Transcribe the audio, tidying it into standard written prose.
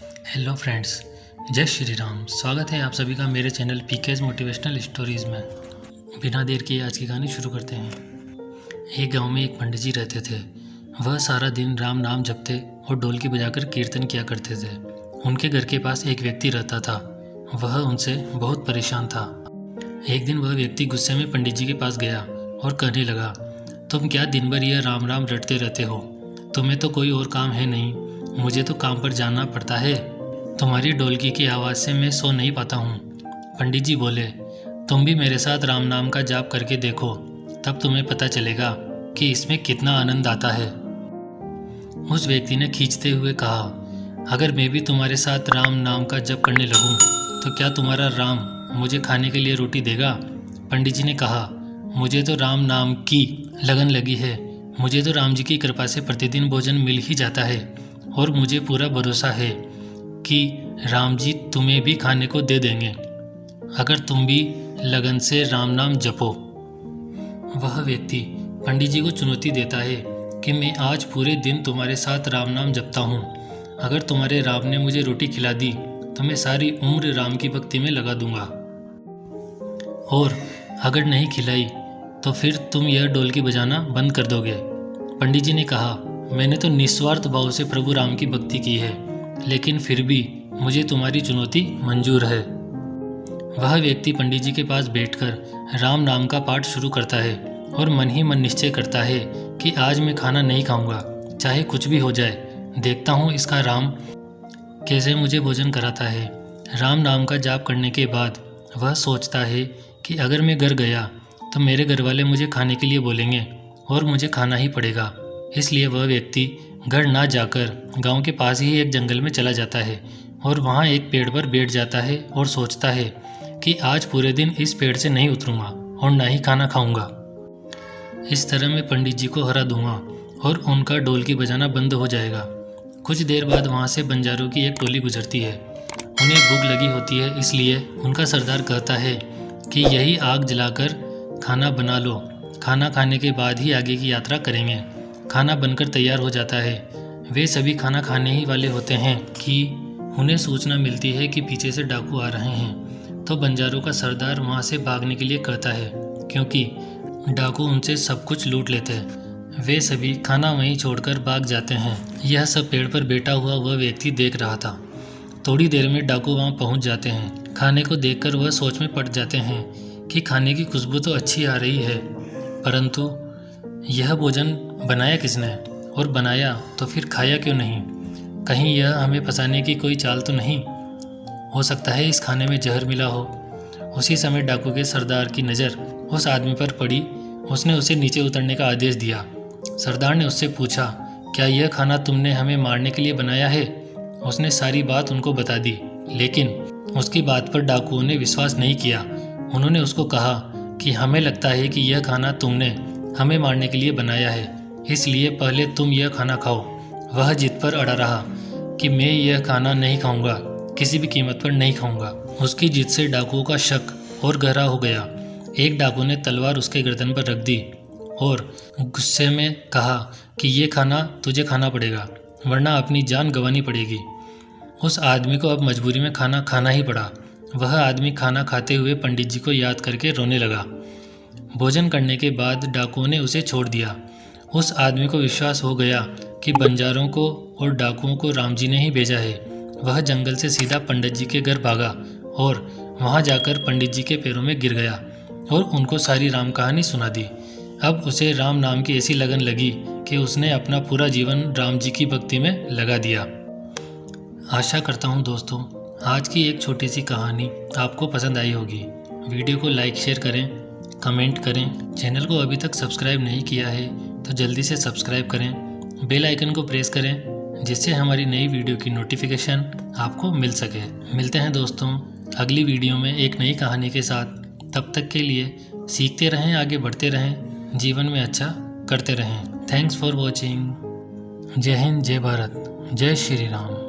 Hello friends, जय श्री राम। स्वागत है आप सभी का मेरे चैनल पीकेज मोटिवेशनल स्टोरीज़ में। बिना देर किए आज की कहानी शुरू करते हैं। एक गांव में एक पंडित जी रहते थे। वह सारा दिन राम नाम जपते और ढोलकी बजाकर कीर्तन किया करते थे। उनके घर के पास एक व्यक्ति रहता था। वह उनसे बहुत परेशान था। एक दिन वह व्यक्ति गुस्से में पंडित जी के पास गया और कहने लगा, तुम क्या दिन भर यह राम राम रटते रहते हो? तुम्हें तो कोई और काम है नहीं, मुझे तो काम पर जाना पड़ता है। तुम्हारी ढोलकी की आवाज़ से मैं सो नहीं पाता हूँ। पंडित जी बोले, तुम भी मेरे साथ राम नाम का जाप करके देखो, तब तुम्हें पता चलेगा कि इसमें कितना आनंद आता है। उस व्यक्ति ने खींचते हुए कहा, अगर मैं भी तुम्हारे साथ राम नाम का जप करने लगूं, तो क्या तुम्हारा राम मुझे खाने के लिए रोटी देगा? पंडित जी ने कहा, मुझे तो राम नाम की लगन लगी है। मुझे तो राम जी की कृपा से प्रतिदिन भोजन मिल ही जाता है और मुझे पूरा भरोसा है कि राम जी तुम्हें भी खाने को दे देंगे, अगर तुम भी लगन से राम नाम जपो। वह व्यक्ति पंडित जी को चुनौती देता है कि मैं आज पूरे दिन तुम्हारे साथ राम नाम जपता हूँ। अगर तुम्हारे राम ने मुझे रोटी खिला दी तो मैं सारी उम्र राम की भक्ति में लगा दूंगा, और अगर नहीं खिलाई तो फिर तुम यह ढोलकी बजाना बंद कर दोगे। पंडित जी ने कहा, मैंने तो निस्वार्थ भाव से प्रभु राम की भक्ति की है, लेकिन फिर भी मुझे तुम्हारी चुनौती मंजूर है। वह व्यक्ति पंडित जी के पास बैठकर राम नाम का पाठ शुरू करता है और मन ही मन निश्चय करता है कि आज मैं खाना नहीं खाऊंगा, चाहे कुछ भी हो जाए। देखता हूँ इसका राम कैसे मुझे भोजन कराता है। राम नाम का जाप करने के बाद वह सोचता है कि अगर मैं घर गया तो मेरे घर वाले मुझे खाने के लिए बोलेंगे और मुझे खाना ही पड़ेगा। इसलिए वह व्यक्ति घर ना जाकर गांव के पास ही एक जंगल में चला जाता है और वहां एक पेड़ पर बैठ जाता है और सोचता है कि आज पूरे दिन इस पेड़ से नहीं उतरूंगा और ना ही खाना खाऊंगा। इस तरह मैं पंडित जी को हरा दूंगा और उनका ढोलकी बजाना बंद हो जाएगा। कुछ देर बाद वहां से बंजारों की एक टोली गुजरती है। उन्हें भूख लगी होती है, इसलिए उनका सरदार कहता है कि यही आग जलाकर खाना बना लो, खाना खाने के बाद ही आगे की यात्रा करेंगे। खाना बनकर तैयार हो जाता है। वे सभी खाना खाने ही वाले होते हैं कि उन्हें सूचना मिलती है कि पीछे से डाकू आ रहे हैं। तो बंजारों का सरदार वहां से भागने के लिए कहता है, क्योंकि डाकू उनसे सब कुछ लूट लेते हैं। वे सभी खाना वहीं छोड़कर भाग जाते हैं। यह सब पेड़ पर बैठा हुआ वह व्यक्ति देख रहा था। थोड़ी देर में डाकू वहां पहुंच जाते हैं। खाने को देखकर वह सोच में पड़ जाते हैं कि खाने की खुशबू तो अच्छी आ रही है, परंतु यह भोजन बनाया किसने, और बनाया तो फिर खाया क्यों नहीं? कहीं यह हमें फंसाने की कोई चाल तो नहीं? हो सकता है इस खाने में जहर मिला हो। उसी समय डाकू के सरदार की नज़र उस आदमी पर पड़ी। उसने उसे नीचे उतरने का आदेश दिया। सरदार ने उससे पूछा, क्या यह खाना तुमने हमें मारने के लिए बनाया है? उसने सारी बात उनको बता दी, लेकिन उसकी बात पर डाकुओं ने विश्वास नहीं किया। उन्होंने उसको कहा कि हमें लगता है कि यह खाना तुमने हमें मारने के लिए बनाया है, इसलिए पहले तुम यह खाना खाओ। वह जिद पर अड़ा रहा कि मैं यह खाना नहीं खाऊंगा, किसी भी कीमत पर नहीं खाऊंगा। उसकी जिद से डाकुओं का शक और गहरा हो गया। एक डाकू ने तलवार उसके गर्दन पर रख दी और गुस्से में कहा कि ये खाना तुझे खाना पड़ेगा, वरना अपनी जान गंवानी पड़ेगी। उस आदमी को अब मजबूरी में खाना खाना ही पड़ा। वह आदमी खाना खाते हुए पंडित जी को याद करके रोने लगा। भोजन करने के बाद डाकुओं ने उसे छोड़ दिया। उस आदमी को विश्वास हो गया कि बंजारों को और डाकुओं को राम जी ने ही भेजा है। वह जंगल से सीधा पंडित जी के घर भागा और वहां जाकर पंडित जी के पैरों में गिर गया और उनको सारी राम कहानी सुना दी। अब उसे राम नाम की ऐसी लगन लगी कि उसने अपना पूरा जीवन राम जी की भक्ति में लगा दिया। आशा करता हूँ दोस्तों, आज की एक छोटी सी कहानी आपको पसंद आई होगी। वीडियो को लाइक शेयर करें, कमेंट करें। चैनल को अभी तक सब्सक्राइब नहीं किया है तो जल्दी से सब्सक्राइब करें। बेल आइकन को प्रेस करें जिससे हमारी नई वीडियो की नोटिफिकेशन आपको मिल सके। मिलते हैं दोस्तों अगली वीडियो में एक नई कहानी के साथ। तब तक के लिए सीखते रहें, आगे बढ़ते रहें, जीवन में अच्छा करते रहें। Thanks for watching. जय हिंद, जय भारत, जय श्री राम।